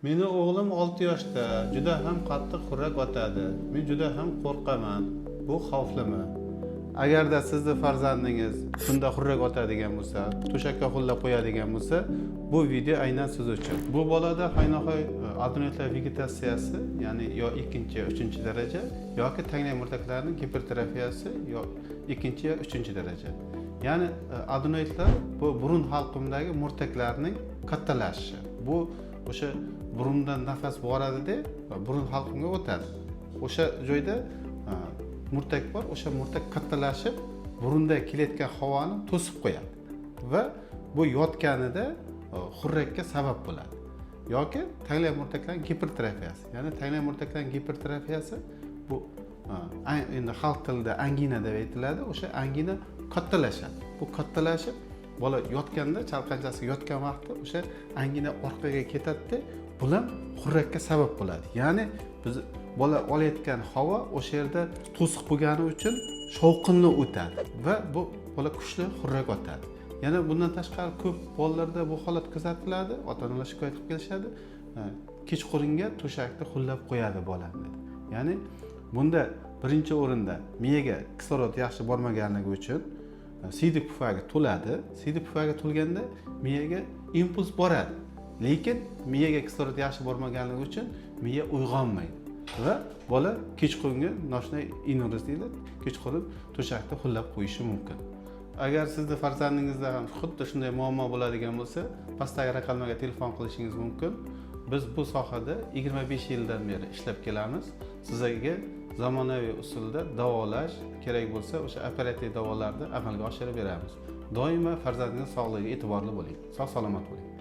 Meni o'g'lim 6 yoshda, juda ham qattiq xurrak otadi. Men juda ham qo'rqaman. Bu xavflimi? Agarda sizni farzandingiz bunda xurrak otadigan bo'lsa, to'shakka xullab qo'yadigan bo'lsa, bu video aynan siz uchun. Bu bolada qaynoqay adenoidlar vegetatsiyasi, ya'ni yo 2 yo 3 daraja yoki tangli murdaklarining gipertrofiyasi yo 2 yo 3 daraja. Ya'ni adenoidlar bu burun halqumidagi murtaklarning kattalashishi. Bu o'sha burundan nafas boradi-da, burun halqumga o'tadi. O'sha joyda murtak bor, o'sha murtak kattalashib, burunda kelayotgan havoni to'sib qo'yadi va bu yotganida xurrakka sabab bo'ladi. Yoki tangli murtaklarning gipertrofiyasi. Ya'ni tangli murtaklarning gipertrofiyasi bu endi xalq tilida angina deb aytiladi. O'sha angina kattalashadi. Bu kattalashib bola yotganda, chalqanchasiga yotgan vaqtda o'sha angina orqaga ketadi-da, bular xurrakka sabab bo'ladi. Ya'ni biz bola olayotgan havo o'sha yerda to'siq bo'lgani uchun shovqinli o'tadi va bu bola kuchli xurrak otadi. Yana bundan tashqari ko'p bolalarda bu holat kuzatiladi, ota-onalar shikoyat qilib kelishadi. Kechqurunga to'shakni xullab qo'yadi bolam dedi. Ya'ni bunda birinchi o'rinda miyaga kislorod yaxshi bormaganligi uchun siydik pufagi to'ladi. Siydik pufagi to'lganda miyaga impuls boradi. Lekin miyaga kislorod yaxshi bormaganligi uchun miya uyg'onmaydi va bola kechqurungi noshunay inuriz deyiladi. Kechqurun to'shakni xullab qo'yishi mumkin. Agar sizni farzandingizda ham xuddi shunday muammo bo'ladigan bo'lsa, pastdagi raqamlarga telefon qilishingiz mumkin. Biz bu sohada 25 yildan beri ishlab kelamiz. Sizlarga zamonaviy usulda davolash kerak bo'lsa, o'sha operativ davolarni amalga oshirib beramiz. Doimo farzandingiz sog'ligiga e'tiborli bo'ling. Sog' salomat bo'ling.